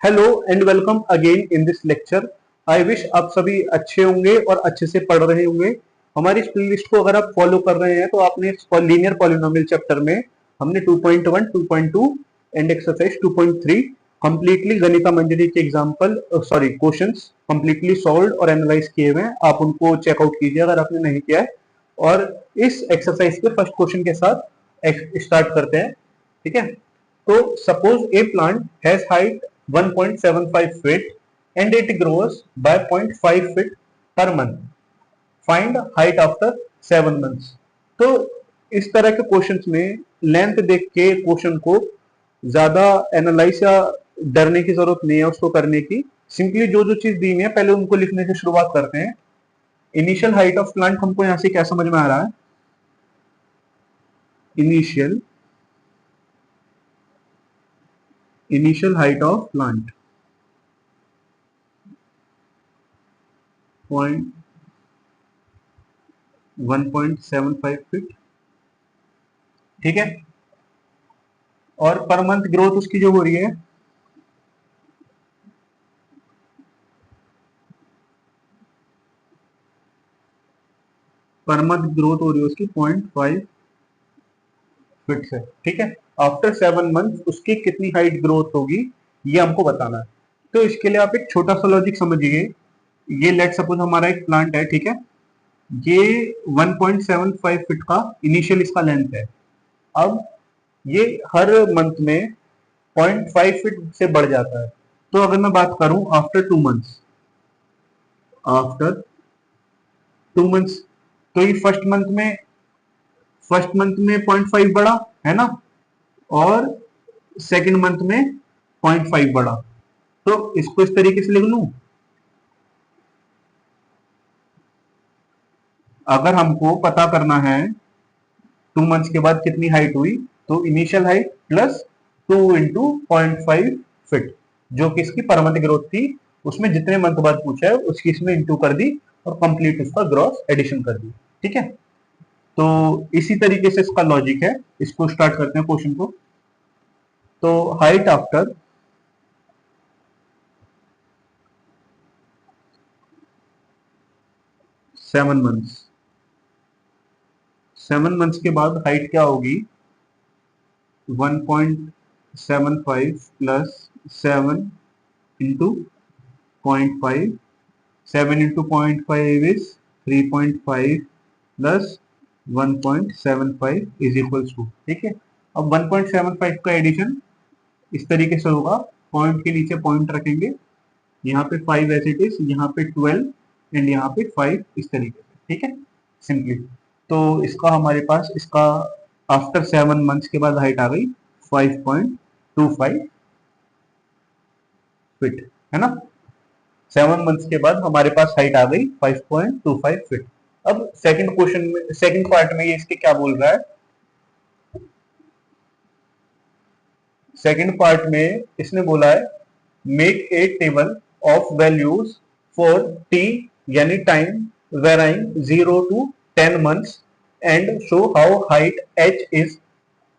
Hello and welcome again in this lecture. I wish आप सभी अच्छे होंगे और अच्छे से पढ़ रहे होंगे। हमारी इस प्लेलिस्ट को अगर आप फॉलो कर रहे हैं तो आपने लीनियर पॉलिनोमियल चैप्टर में हमने 2.1, 2.2 एंड एक्सरसाइज 2.3 कंप्लीटली गणिता मंजरी के एग्जांपल क्वेश्चंस कंप्लीटली सॉल्व और एनालाइज किए हुए हैं। आप उनको चेकआउट कीजिए अगर आपने नहीं किया है। और इस एक्सरसाइज के फर्स्ट क्वेश्चन के साथ स्टार्ट करते हैं। ठीक है, तो suppose A plant has height 1.75 feet and it grows by 0.5 feet per month. Find height after 7 months. तो इस तरह के क्वेश्चंस में लेंथ देख के क्वेश्चन को ज्यादा एनालाइज या डरने की जरूरत नहीं है उसको करने की। सिंपली जो जो चीज दी है पहले उनको लिखने से शुरुआत करते हैं। इनिशियल हाइट ऑफ प्लांट हमको यहां से क्या समझ में आ रहा है? Initial height of plant 1.75 feet. ठीक है, और पर मंथ ग्रोथ उसकी जो हो रही है पर मंथ ग्रोथ हो रही है उसकी 0.5 फीट से। ठीक है, आफ्टर 7 मंथ उसकी कितनी हाइट ग्रोथ होगी ये हमको बताना है। तो इसके लिए आप एक छोटा सा लॉजिक समझिए। ये लेट सपोज हमारा एक प्लांट है। ठीक है, ये 1.75 फीट का इनिशियल इसका लेंथ है। अब ये हर मंथ में 0.5 फीट से बढ़ जाता है। तो अगर मैं बात करूं आफ्टर 2 मंथ्स, आफ्टर 2 मंथ्स, तो ये फर्स्ट मंथ में 0.5 बढ़ा है ना, और सेकंड मंथ में 0.5 बढ़ा। तो इसको इस तरीके से लिख लूं, अगर हमको पता करना है 2 मंथ्स के बाद कितनी हाइट हुई, तो इनिशियल हाइट प्लस 2 × 0.5 फीट, जो कि इसकी पर मंथ ग्रोथ थी, उसमें जितने मंथ बाद पूछा है उसकी इसमें इंटू कर दी और कंप्लीट उसका ग्रॉस एडिशन कर दी। ठीक है, तो इसी तरीके से इसका लॉजिक है। इसको स्टार्ट करते हैं क्वेश्चन को। तो हाइट आफ्टर 7 मंथ्स, 7 मंथ्स के बाद हाइट क्या होगी? 1.75 plus 7 into 0.5, 7 into 0.5 is 3.5 plus 1.75 is equals to. ठीक है, अब 1.75 का एडिशन इस तरीके से होगा, पॉइंट के नीचे पॉइंट रखेंगे, यहाँ पे 5 एज इट इज, यहाँ पे 12 एंड यहाँ पे 5 इस तरीके से। ठीक है, सिंपली तो इसका हमारे पास इसका आफ्टर 7 मंथ्स के बाद हाइट आ गई 5.25 फीट, है ना। 7 मंथ्स के बाद हमारे पास हाइट आ गई 5.25 फीट। अब सेकंड क्वेश्चन में, सेकंड पार्ट में ये इसके क्या बोल रहा है? सेकंड पार्ट में इसने बोला है make a table of values for t यानी time varying 0 to 10 months and show how height h is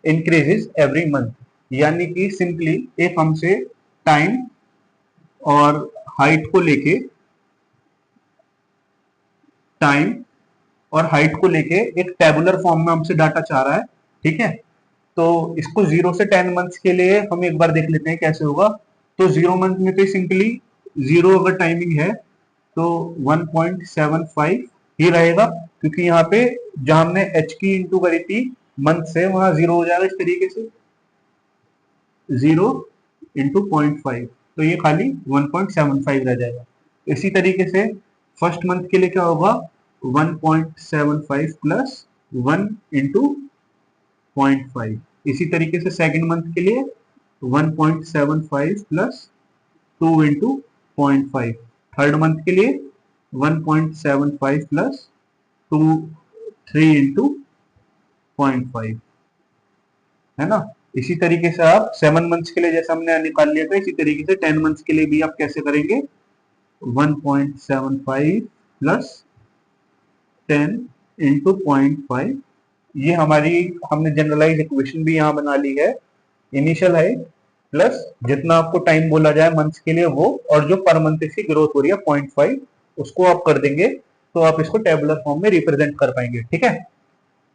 increases every month. यानी कि सिंपली एक हमसे टाइम और हाइट को लेके, टाइम और हाइट को लेके एक टेबुलर फॉर्म में हमसे डाटा चाह रहा है। ठीक है, तो इसको 0 से 10 मंथ्स के लिए हम एक बार देख लेते हैं कैसे होगा। तो 0 मंथ में तो सिंपली 0 अगर टाइमिंग है तो 1.75 ही रहेगा, क्योंकि यहाँ पे जहां हमने एच की इंटू करी थी मंथ से, वहां 0 हो जाएगा इस तरीके से, 0 इंटू 0.5, तो ये खाली 1.75 रह जाएगा। इसी तरीके से फर्स्ट मंथ के लिए क्या होगा? 1.75 प्लस 1 इंटू 0.5। इसी तरीके से सेकंड मंथ के लिए 1.75 प्लस 2 इंटू 0.5। थर्ड मंथ के लिए 1.75 प्लस 2 3 इंटू 0.5, है ना। इसी तरीके से आप 7 मंथ्स के लिए जैसा हमने निकाल लिया था, इसी तरीके से 10 मंथ्स के लिए भी आप कैसे करेंगे? 1.75 प्लस 10 इंटू 0.5। ये हमारी हमने जनरलाइज इक्वेशन भी यहाँ बना ली है। इनिशियल हाइट प्लस जितना आपको टाइम बोला जाए मंथ्स के लिए वो, और जो पर मंथ इसकी ग्रोथ हो रही है 0.5 उसको आप कर देंगे, तो आप इसको टेबुलर फॉर्म में रिप्रेजेंट कर पाएंगे। ठीक है,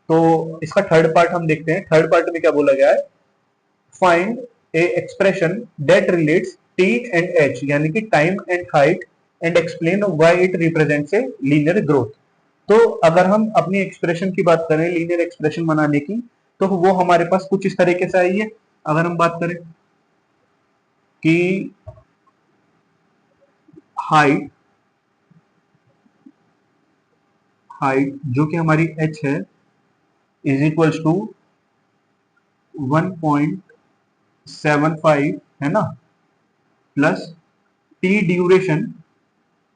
तो इसका थर्ड पार्ट हम देखते हैं। थर्ड पार्ट में क्या बोला गया है, find A expression that relates T and H, यानी कि time and height, and explain why it represents a linear growth. तो अगर हम अपनी एक्सप्रेशन की बात करें, लीनियर एक्सप्रेशन बनाने की, तो वो हमारे पास कुछ इस तरीके से आई है। अगर हम बात करें कि हाइट हाइट जो कि हमारी h है इज इक्वल्स टू 1.75 है ना, प्लस टी ड्यूरेशन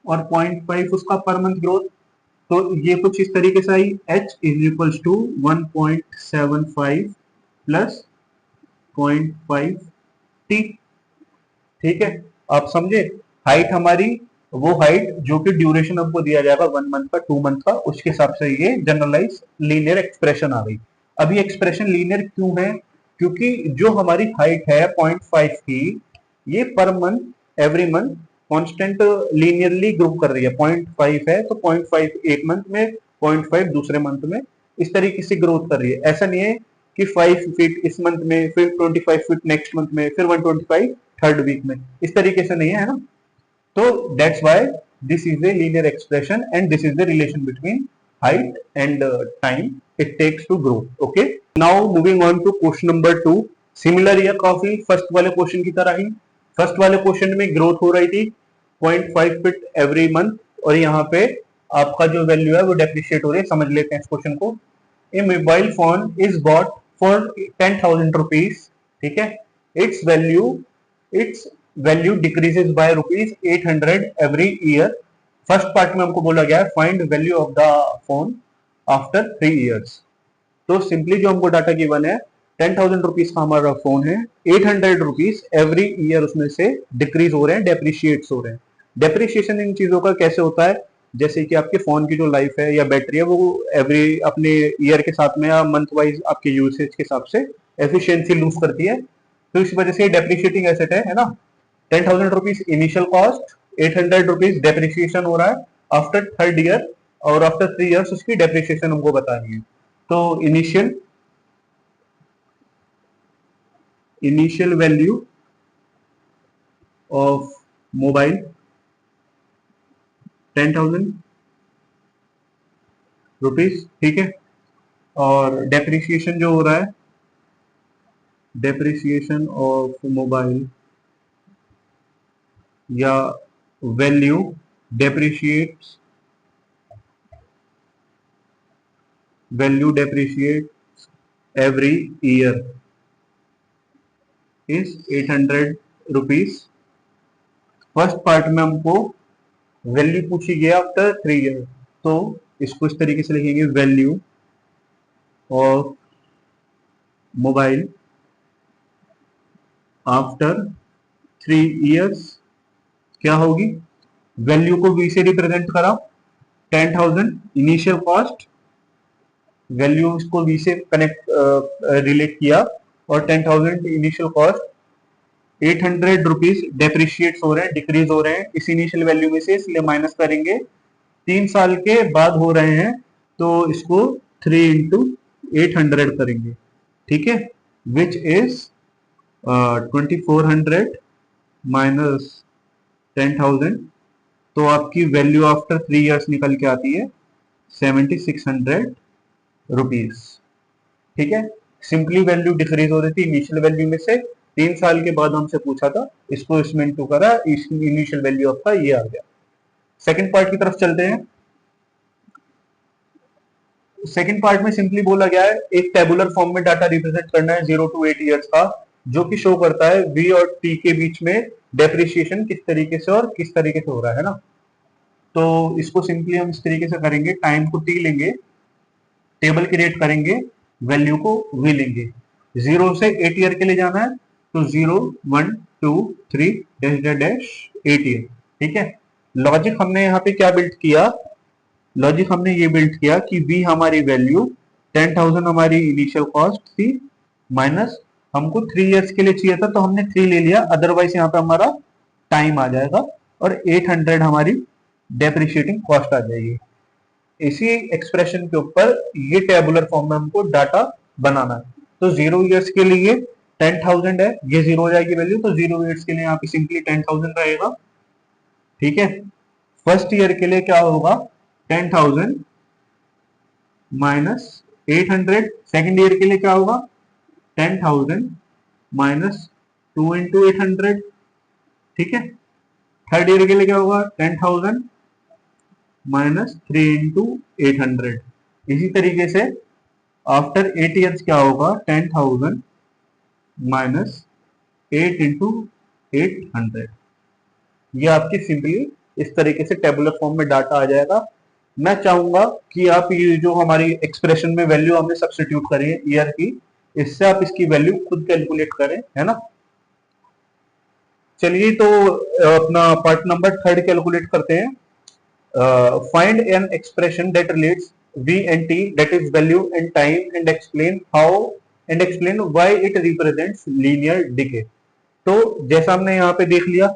और 0.5 उसका पर मंथ ग्रोथ। तो ये कुछ इस तरीके से आई, h इज इक्वल्स टू 1.75 प्लस 0.5 टी। ठीक है, आप समझे, हाइट हमारी वो हाइट जो कि ड्यूरेशन हमको दिया जाएगा 1 मंथ का 2 मंथ का, उसके हिसाब से ये जनरलाइज लीनियर एक्सप्रेशन आ गई। अभी एक्सप्रेशन लीनियर क्यों है, क्योंकि जो हमारी हाइट है 0.5 की, ये per month every month constant linearly grow कर रही है। 0.5 है तो 0.5 एक मंथ में, 0.5 दूसरे मंथ में, इस तरीके से ग्रोथ कर रही है। ऐसा नहीं है कि 5 फीट इस मंथ में, फिर 25 फीट नेक्स्ट मंथ में, फिर 125 थर्ड वीक में, इस तरीके से नहीं है ना। तो that's why this is a linear expression and this is the relation between height and time it takes to grow. Okay, now moving on to question number 2। Similar या काफी फर्स्ट वाले क्वेश्चन की तरह ही, फर्स्ट वाले question में growth हो रही थी 0.5 फीट एवरी मंथ, और यहाँ पे आपका जो वैल्यू है वो डेप्रिशिएट हो रही है। समझ लेते हैं इस क्वेश्चन को। A mobile phone is bought for 10,000 rupees, ठीक है, its value decreases by rupees 800 every year. First part में हमको बोला गया है find value of the phone after 3 years. तो सिंपली जो हमको डाटा गिवन है, 10,000 रुपीज का हमारा फोन है, 800 रुपीज एवरी ईयर उसमें से डिक्रीज हो रहे हैं, डेप्रिशिएट्स हो रहे हैं। डेप्रिशिएशन इन चीजों का कैसे होता है, जैसे कि आपके फोन की जो लाइफ है या बैटरी है वो एवरी अपने ईयर के साथ में या मंथ वाइज आपके यूसेज के हिसाब से एफिशिएंसी लूज करती है। तो इस वजह से डेप्रिशिएटिंग एसेट है ना। 10,000 rupees initial cost, 800 rupees depreciation हो रहा है आफ्टर थर्ड ईयर, और आफ्टर 3 इयर्स उसकी डेप्रिशिएशन हमको बतानी है। तो initial value of mobile 10,000 rupees, ठीक है, और डेप्रिसिएशन जो हो रहा है, डेप्रिसिएशन ऑफ मोबाइल या value depreciates, value depreciates every year is 800 rupees. First part में हमको वैल्यू पूछी गया आफ्टर 3 ईयर, तो इसको इस तरीके से लिखेंगे, value of mobile after 3 years क्या होगी, वैल्यू को वी से रिप्रेजेंट करा, 10,000 इनिशियल कॉस्ट, वैल्यू इसको वी से कनेक्ट रिलेट किया, और 10,000 इनिशियल कॉस्ट, 800 रुपीज डेप्रिशिएट हो रहे हैं, डिक्रीज हो रहे हैं इस इनिशियल वैल्यू में से, इसलिए माइनस करेंगे, 3 साल के बाद हो रहे हैं, तो इसको 3 इंटू 800 करेंगे, ठीक है, विच इज 2400 माइनस 10,000, तो आपकी वैल्यू आफ्टर 3 इयर्स निकल के आती है 7,600 रुपीज। ठीक है, सिंपली वैल्यू डिक्रीज हो रही थी इनिशियल वैल्यू में से, 3 साल के बाद हमसे पूछा था, इसको इसमें इंटू करा, इनिशियल वैल्यू आपका ये आ गया। सेकंड पार्ट की तरफ चलते हैं। सेकंड पार्ट में सिंपली बोला गया है एक टेबुलर फॉर्म में डाटा रिप्रेजेंट करना है 0 to 8 इयर्स का, जो कि शो करता है v और t के बीच में डेप्रिसिएशन किस तरीके से और किस तरीके से हो रहा है ना। तो इसको सिंपली हम इस तरीके से करेंगे, टाइम को t लेंगे, टेबल क्रिएट करेंगे, वैल्यू को v लेंगे, 0 से 8 ईयर के लिए जाना है, तो 0 1 2 3 डैश डैश डैश 8 ईयर। ठीक है, लॉजिक हमने यहाँ पे क्या बिल्ड किया, लॉजिक हमने ये बिल्ड किया कि v हमारी वैल्यू 10,000 हमारी इनिशियल कॉस्ट थी, माइनस हमको 3 इयर्स के लिए चाहिए था तो हमने 3 ले लिया, अदरवाइज यहाँ पे हमारा टाइम आ जाएगा और 800 हमारी डेप्रिशिएटिंग कॉस्ट आ जाएगी। इसी एक्सप्रेशन के ऊपर ये टेबुलर फॉर्म में हमको डाटा बनाना है। तो 0 इयर्स के लिए 10,000 है, ये 0 हो जाएगी वैल्यू, तो 0 इयर्स के लिए यहाँ पे सिंपली 10,000 रहेगा। ठीक है, फर्स्ट ईयर के लिए क्या होगा, 10,000 माइनस 800, सेकेंड ईयर के लिए क्या होगा, 10,000 माइनस 2 इंटू 800। ठीक है, थर्ड ईयर के लिए क्या होगा, 10,000 माइनस 3 इंटू 800। इसी तरीके से आफ्टर 8 इयर्स क्या होगा, 10,000 माइनस 8 इंटू 800। ये आपकी सिंपली इस तरीके से टेबुलर फॉर्म में डाटा आ जाएगा। मैं चाहूंगा कि आप ये जो हमारी एक्सप्रेशन में वैल्यू हमने सब्स्टिट्यूट करी है ईयर की, इससे आप इसकी वैल्यू खुद कैलकुलेट करें, है ना। चलिए तो अपना पार्ट नंबर 3 कैलकुलेट करते हैं। Find an expression that relates v and t, that is value and time, and explain why it represents linear decay। तो जैसा हमने यहाँ पे देख लिया,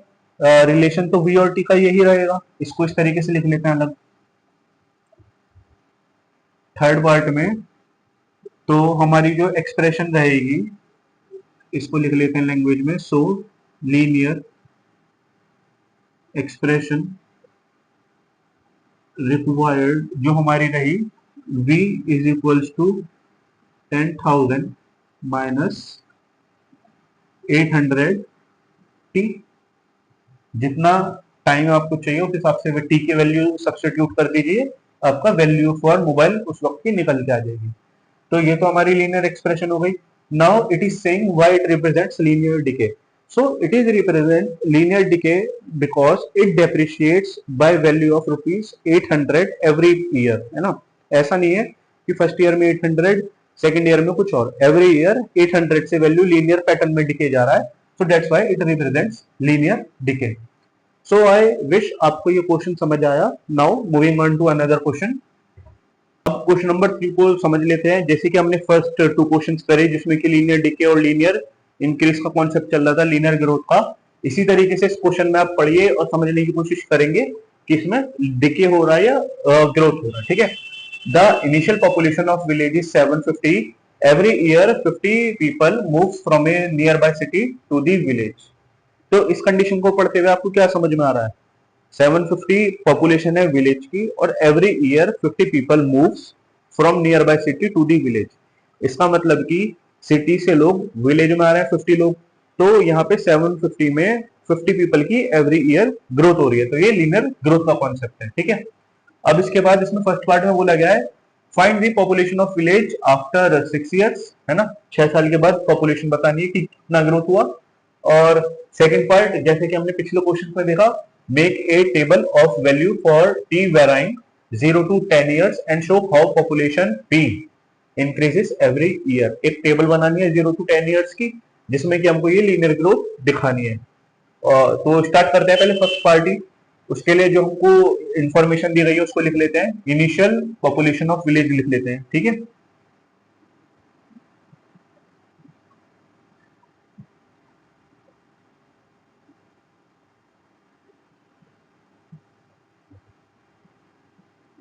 रिलेशन तो v और t का यही रहेगा, इसको इस तरीके से लिख लेते हैं अलग। थर्ड पार्ट में तो हमारी जो एक्सप्रेशन रहेगी इसको लिख लेते हैं लैंग्वेज में। सो लीनियर एक्सप्रेशन रिक्वायर्ड जो हमारी रही v is equals to 10,000 minus 800 t। जितना टाइम आपको चाहिए उस हिसाब से t की वैल्यू सब्स्टिट्यूट कर दीजिए, आपका वैल्यू फॉर मोबाइल उस वक्त की निकल के आ जाएगी। तो ये तो हमारी लीनियर एक्सप्रेशन हो गई। Now it is saying why it represents linear decay. So it is represent linear decay because it depreciates by value of rupees 800 every year, है ना। ऐसा नहीं है कि फर्स्ट ईयर में 800, सेकेंड ईयर में कुछ और, एवरी ईयर 800 से वैल्यू लीनियर पैटर्न में डिके जा रहा है। So that's why it represents linear decay. So I wish आपको ये क्वेश्चन समझ आया। Now moving on to another question. अब क्वेश्चन नंबर 3 को समझ लेते हैं। जैसे कि हमने फर्स्ट 2 क्वेश्चंस करे जिसमें कि लीनियर डिके और लीनियर इंक्रीज का कॉन्सेप्ट चल रहा था, लीनियर ग्रोथ का, इसी तरीके से इस क्वेश्चन में आप पढ़िए और समझने की कोशिश करेंगे कि इसमें डिके हो रहा है या ग्रोथ हो रहा है। ठीक है, the initial population of village is 750। Every year 50 people move from a nearby city to the village. तो इस कंडीशन को पढ़ते हुए आपको क्या समझ में आ रहा है, 750 पॉपुलेशन है विलेज की और every year 50 people moves from nearby city to the village. इसका मतलब कि सिटी से लोग विलेज में आ रहे हैं 50 लोग, तो यहाँ पे 750 में 50 पीपल की एवरी ईयर ग्रोथ हो रही है। तो ये लीनियर ग्रोथ का कॉन्सेप्ट है। ठीक है, अब इसके बाद इसमें फर्स्ट पार्ट में बोला गया है find the population of village after 6 years, है ना, 6 साल के बाद पॉपुलेशन बतानी है कि कितना ग्रोथ हुआ। और सेकंड पार्ट जैसे कि हमने पिछले क्वेश्चन में देखा, make a table of value for T varying 0 to 10 years and show how population P increases every year। एक टेबल बनानी है 0 to 10 years की जिसमें कि हमको ये लीनियर ग्रोथ दिखानी है। तो स्टार्ट करते हैं पहले फर्स्ट पार्टी। उसके लिए जो हमको इंफॉर्मेशन दी गई है उसको लिख लेते हैं, इनिशियल पॉपुलेशन ऑफ विलेज लिख लेते हैं। ठीक है,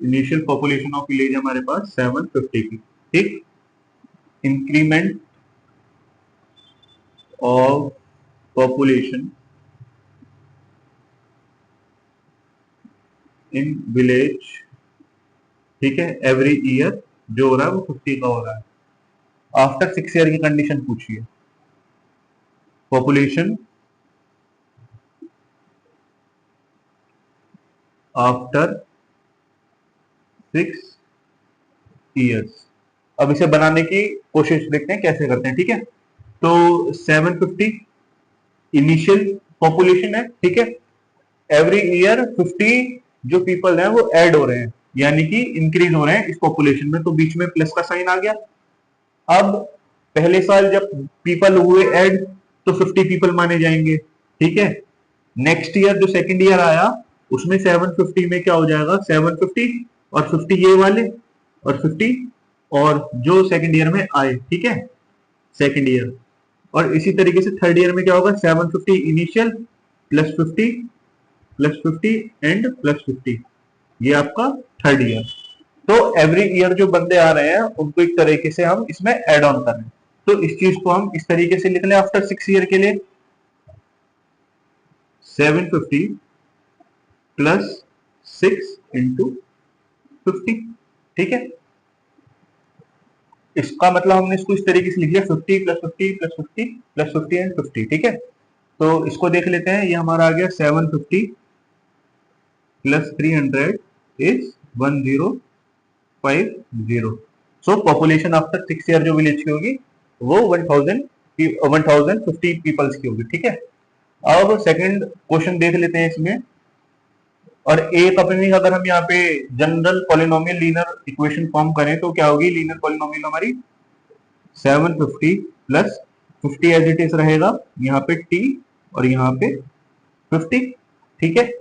इनिशियल पॉपुलेशन ऑफ विलेज हमारे पास 750 की। ठीक, increment of population in village, ठीक है, एवरी ईयर जो हो रहा है वो 50 का हो रहा है। आफ्टर 6 ईयर की कंडीशन पूछिए, पॉपुलेशन आफ्टर 6 ईयर्स। अब इसे बनाने की कोशिश देखते हैं कैसे करते हैं। ठीक है, तो 750 इनिशियल पॉपुलेशन है। ठीक है, एवरी ईयर 50 जो पीपल हैं वो ऐड हो रहे हैं, यानी कि इंक्रीज हो रहे हैं इस पॉपुलेशन में, तो बीच में प्लस का साइन आ गया। अब पहले साल जब पीपल हुए ऐड तो 50 पीपल माने जाएंगे। ठीक है, नेक्स्ट ईयर जो सेकंड ईयर आया उसमें 750 में क्या हो जाएगा, 750 और 50 ये वाले और 50 और जो सेकंड ईयर में आए। ठीक है, सेकंड ईयर और इसी तरीके से थर्ड ईयर में क्या होगा, 750 इनिशियल प्लस 50 एंड प्लस 50, ये आपका थर्ड ईयर। तो एवरी ईयर जो बंदे आ रहे हैं उनको एक तरीके से हम इसमें एड ऑन कर रहे हैं। तो इस चीज को हम इस तरीके से लिख लें आफ्टर 6 ईयर के लिए 750 प्लस 6 × 50, ठीक है। इसका मतलब हमने इसको इस तरीके से लिख लिया 50 प्लस 50 प्लस 50 प्लस 50 एंड 50, ठीक है। तो इसको देख लेते हैं, ये हमारा आ गया 750 plus 300 is 1050। So population after 6 year जो विलेज की होगी वो 1050 पीपल्स की होगी, ठीक है। अब सेकंड क्वेश्चन देख लेते हैं इसमें। और एक अपनी अगर हम यहाँ पे general polynomial linear equation form करें तो क्या होगी लीनियर पॉलिनोमियल हमारी 750 प्लस 50 एज इट इज रहेगा, यहाँ पे t और यहाँ पे 50, ठीक है।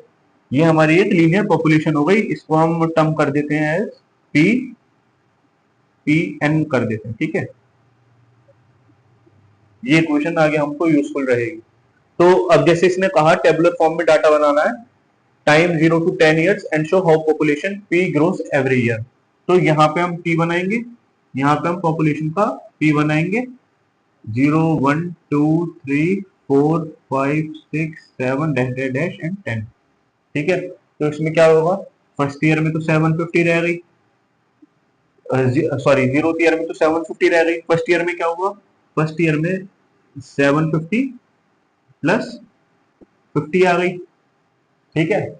ये हमारी एक लीनियर पॉपुलेशन हो गई, इसको हम टर्म कर देते हैं एज पी एन कर देते हैं, ठीक है। ये इक्वेशन आगे हमको यूजफुल रहेगी। तो अब जैसे इसने कहा टेबुलर फॉर्म में डाटा बनाना है, time 0 to 10 years and show how population p grows every year. तो यहाँ पे हम p बनाएंगे, यहाँ पे हम पॉपुलेशन का p बनाएंगे 0 1 2 3 4 5 6 7 डैश एंड 10, ठीक है। तो इसमें क्या होगा, फर्स्ट ईयर में तो 750 रह गई, सॉरी जीरो ईयर में तो 750 रह गई, फर्स्ट ईयर में क्या होगा, फर्स्ट ईयर में 750 प्लस 50 आ गई, ठीक है।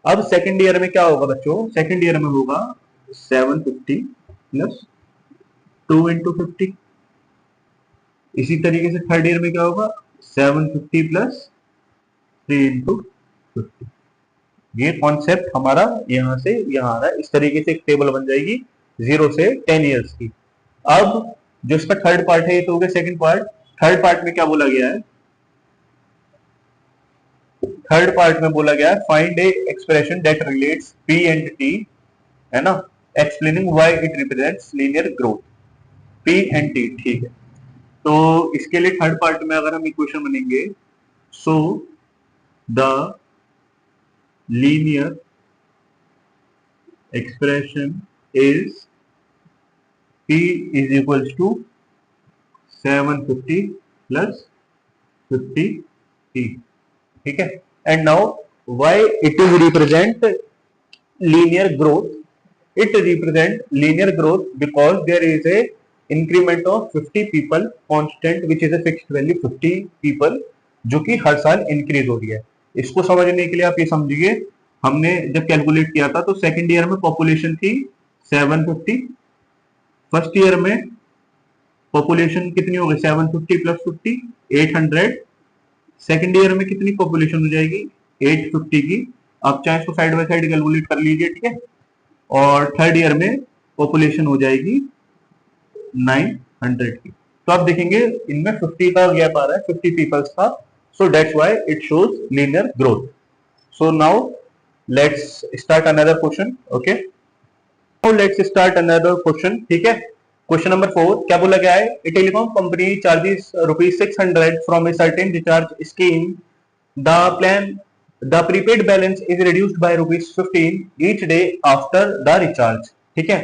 अब सेकंड ईयर में क्या होगा बच्चों, सेकंड ईयर में होगा 750 प्लस 2 × 50। इसी तरीके से थर्ड ईयर में क्या होगा 750 प्लस 3 × 50। ये कॉन्सेप्ट हमारा यहाँ से यहाँ आ रहा है, इस तरीके से एक टेबल बन जाएगी 0 से 10 ईयर्स की। अब जो इसका थर्ड पार्ट है ये तो हो गया सेकंड पार्ट। थर्ड पार्ट में क्या बोला गया है, थर्ड पार्ट में बोला गया है find A expression that relates p and t, है ना, explaining why it represents linear growth p and t, ठीक है। तो इसके लिए थर्ड पार्ट में अगर हम इक्वेशन बनेंगे, so the linear expression is p is equals to 750 plus 50t, ठीक है। And now why it is represent linear growth, it represent linear growth because there is a increment of 50 people constant which is a fixed value 50 people, जो कि हर साल increase हो रही है। इसको समझने के लिए आप ये समझिए, हमने जब कैलकुलेट किया था तो सेकंड ईयर में पॉपुलेशन थी 750, फर्स्ट ईयर में पॉपुलेशन कितनी होगी 750 प्लस 50 800, सेकंड ईयर में कितनी पॉपुलेशन हो जाएगी 850 की, आप चाहे इसको साइड बाय साइड कैलकुलेट कर लीजिए, ठीक है। और थर्ड ईयर में पॉपुलेशन हो जाएगी 900 की। तो आप देखेंगे इनमें 50 का गैप आ रहा है, 50 पीपल्स का, so that's why it shows linear growth. So now let's start another question, okay. Now let's start another question, ठीक है। क्वेश्चन नंबर 4 क्या बोला गया है, a telecom company charges ₹600 from a certain recharge scheme, the plan the prepaid balance is reduced by ₹15 each day after the recharge, ठीक है।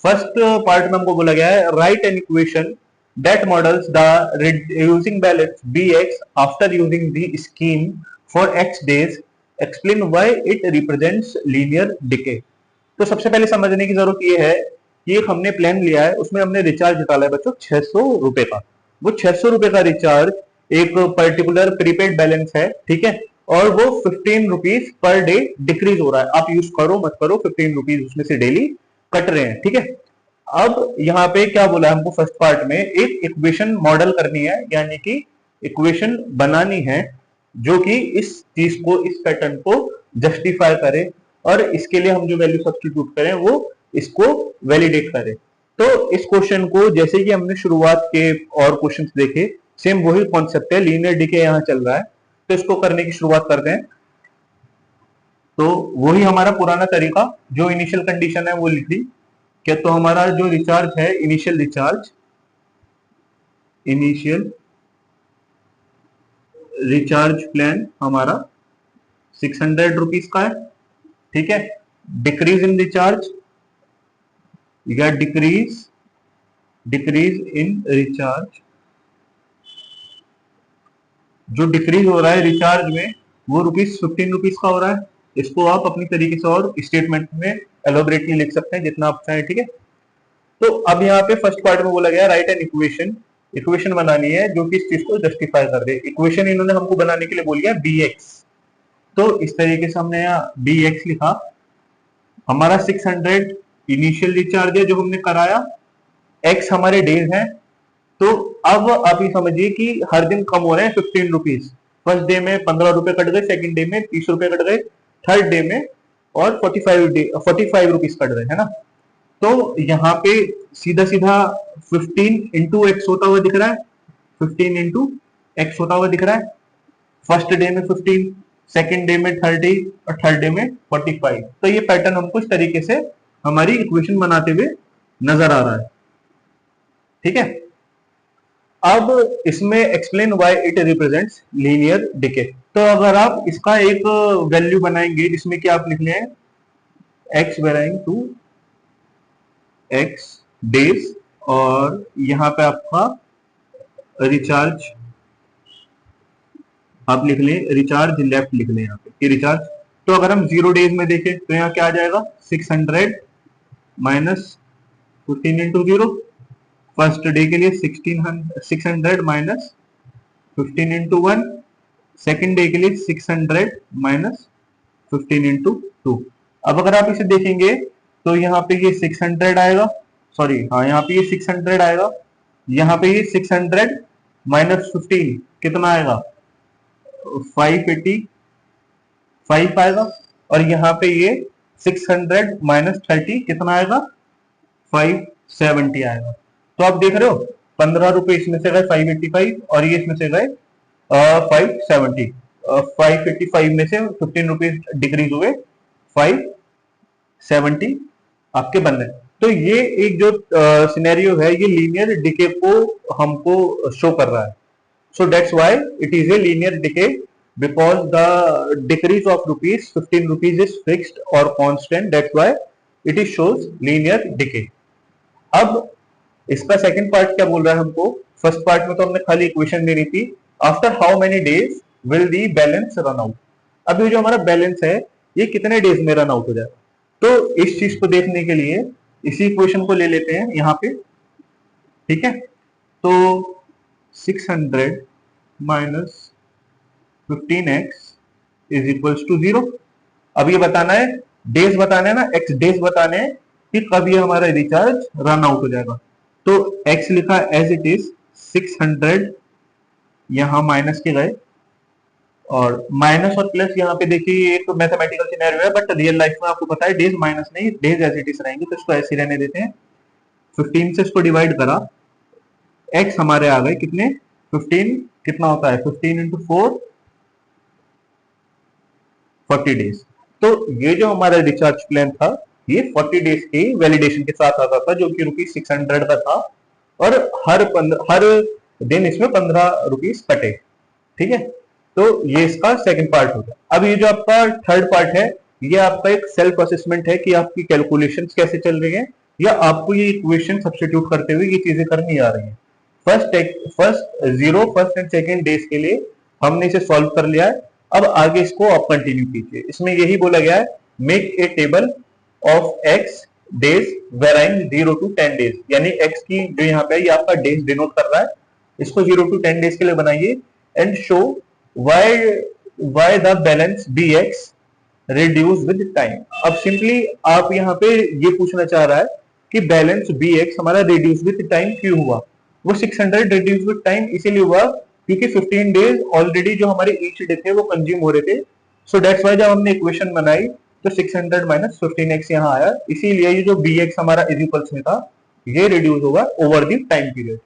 First part में हमको बोला गया है write an equation that models the reducing balance bx after using the scheme for x days, explain why it represents linear decay. तो सबसे पहले समझने की जरूरत ये है कि एक हमने प्लान लिया है, उसमें हमने रिचार्ज निकाला है बच्चों 600 रुपए का। वो 600 रुपए का रिचार्ज एक पर्टिकुलर प्रीपेड बैलेंस है, ठीक है, और वो 15 रुपीज पर डे डिक्रीज हो रहा है। आप यूज करो मत करो 15 रुपीज उसमें से डेली कट रहे हैं, ठीक है। अब यहाँ पे क्या बोला हमको फर्स्ट पार्ट में एक इक्वेशन मॉडल करनी है, यानी कि इक्वेशन बनानी है जो कि इस चीज को, इस पैटर्न को जस्टिफाई करे, और इसके लिए हम जो वैल्यू सब्स्टिट्यूट करें वो इसको वैलिडेट करे। तो इस क्वेश्चन को जैसे कि हमने शुरुआत के और क्वेश्चंस देखे, सेम वही कॉन्सेप्ट है, लीनियर डिके यहाँ चल रहा है, तो इसको करने की शुरुआत करते हैं। तो वही हमारा पुराना तरीका, जो इनिशियल कंडीशन है वो लिख ली क्या, तो हमारा जो रिचार्ज है इनिशियल रिचार्ज प्लान हमारा 600 रुपीज का है, ठीक है। डिक्रीज इन रिचार्ज या डिक्रीज इन रिचार्ज, जो डिक्रीज हो रहा है रिचार्ज में वो ₹15 का हो रहा है। इसको आप अपनी तरीके से और स्टेटमेंट में एलोबरेटली लिख सकते हैं जितना आप चाहें, ठीक है। तो अब यहाँ पे फर्स्ट पार्ट में बोला गया राइट एन इक्वेशन बनानी है जो कि इस चीज को जस्टिफाई कर दे। इक्वेशन इन्होंने हमको बनाने के लिए बोल दिया bx, तो इस तरीके से हमने यहाँ bx लिखा। हमारा 600 इनिशियल रिचार्ज है जो हमने कराया, x हमारे डेज हैं। तो अब आप ये समझिए कि हर दिन कम हो रहे हैं 15 रुपीज। फर्स्ट डे में 15 रुपए कट गए, सेकंड डे में 30 रुपए कट गए, थर्ड डे में और 45 रुपीज कट गए, है ना। तो यहाँ पे सीधा सीधा 15 इंटू एक्स होता हुआ दिख रहा है, 15 इंटू एक्स होता हुआ दिख रहा है। फर्स्ट डे में 15, सेकंड डे में 30 और थर्ड डे में 45। तो ये पैटर्न हमको इस तरीके से हमारी इक्वेशन बनाते हुए नजर आ रहा है, ठीक है। अब इसमें explain why it represents linear decay. तो अगर आप इसका एक वैल्यू बनाएंगे जिसमें कि आप लिख लें x bearing to x days, और यहां पे आपका रिचार्ज आप लिख लें, रिचार्ज लेफ्ट लिख लें यहाँ पे रिचार्ज। तो अगर हम 0 डेज में देखें तो यहाँ क्या आ जाएगा 600 माइनस 15 इंटू 0। फर्स्ट डे के लिए 600 माइनस 15 इंटू 1, सेकेंड डे के लिए 600 माइनस 15 इंटू 2। अब अगर आप इसे देखेंगे तो यहाँ पे ये 600 आएगा, सॉरी हाँ यहाँ पे ये 600 आएगा, यहाँ पे ये 600 माइनस 15 कितना आएगा 585 आएगा, और यहाँ पे ये 600 माइनस 30 कितना आएगा 570 आएगा। तो आप देख रहे हो 15 रुपए इसमें से गए 585 और ये इसमें से गए 570। 585 में से 15 रुपीज डिक्रीज हुए, 570 आपके बन रहे। तो ये एक जो सिनेरियो है ये लीनियर डिके को हमको शो कर रहा है। So that's why it is a linear decay because the decrease of ₹15 is fixed और constant, that's why it is shows linear decay. अब इसका सेकंड पार्ट क्या बोल रहा है हमको, फर्स्ट पार्ट में तो हमने खाली इक्वेशन देनी थी, after how many days will the balance run out. अब ये जो हमारा बैलेंस है ये कितने डेज में रन आउट हो जाएगा। तो इस चीज को देखने के लिए इसी इक्वेशन को ले लेते हैं यहाँ पे, ठीक है। तो 600 minus 15x is equals to 0। अब ये बताना है, डेज बताना है ना, x डेज बताने हैं कि कब ये हमारा रिचार्ज रन आउट हो जाएगा। तो x लिखा एज इट इज 600, यहां माइनस के गए, और माइनस और प्लस यहाँ पे देखिए एक मैथमेटिकल सिनेरियो है, बट रियल लाइफ में आपको पता है डेज माइनस नहीं, डेज एज इट इज रहेंगे, तो इसको ऐसे रहने देते हैं। 15 से इसको डिवाइड करा, x हमारे आ गए कितने 15, कितना होता है 15 इंटू 4, 40 डेज। तो ये जो हमारा रिचार्ज प्लान था ये 40 डेज की वैलिडेशन के साथ आता था, जो कि ₹600 का था, और हर दिन इसमें 15 रुपीज कटे, ठीक है। तो ये इसका सेकंड पार्ट होगा। अब ये जो आपका थर्ड पार्ट है ये आपका एक सेल्फ असेसमेंट है कि आपकी कैलकुलेशंस कैसे चल रही हैं, या आपको ये इक्वेशन सब्स्टिट्यूट करते हुए ये चीजें करनी आ रही हैं। फर्स्ट एंड सेकंड डेज के लिए हमने इसे सॉल्व कर लिया है। अब आगे इसको आप कंटिन्यू कीजिए। इसमें यही बोला गया है make a table of x days varying 0 to 10 days, यानी एक्स की जो यहाँ पे ये आपका डेज डिनोट कर रहा है, इसको 0 to 10 डेज के लिए बनाइए। And show why the balance bx reduce with time. अब सिंपली आप यहाँ पे ये पूछना चाह रहा है कि बैलेंस bx हमारा रिड्यूस विद टाइम क्यों हुआ। वो 600 रिड्यूस विद टाइम इसीलिए हुआ क्योंकि 15 डेज ऑलरेडी जो हमारे ईच डे थे वो कंज्यूम हो रहे थे। सो दैट्स व्हाई जब हमने इक्वेशन बनाई तो 600 माइनस 15x यहाँ आया, इसीलिए ये जो bx हमारा इज इक्वल्स में था ये रिड्यूस होगा over the time period.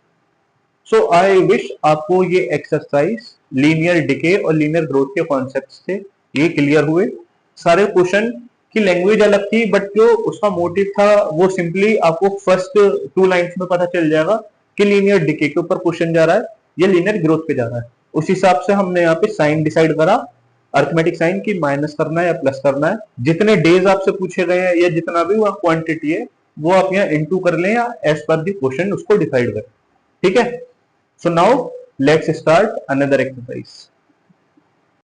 So I wish आपको ये एक्सरसाइज लीनियर डिके और लीनियर ग्रोथ के कॉन्सेप्ट्स थे ये क्लियर हुए। सारे क्वेश्चन की लैंग्वेज अलग थी, बट जो उसका मोटिव था वो सिंपली आपको फर्स्ट 2 लाइंस में पता चल जाएगा कि लीनियर डिके के ऊपर क्वेश्चन जा रहा है या लीनियर ग्रोथ पे जा रहा है। उस हिसाब से हमने यहाँ पे साइन डिसाइड करा, अर्थमेटिक साइन की माइनस करना है या प्लस करना है। जितने डेज आपसे पूछे गए हैं या जितना भी वह क्वांटिटी है वो आप यहाँ इनटू कर लें या एज पर दी क्वेश्चन उसको डिसाइड करें। ठीक है, सो now let's start another exercise.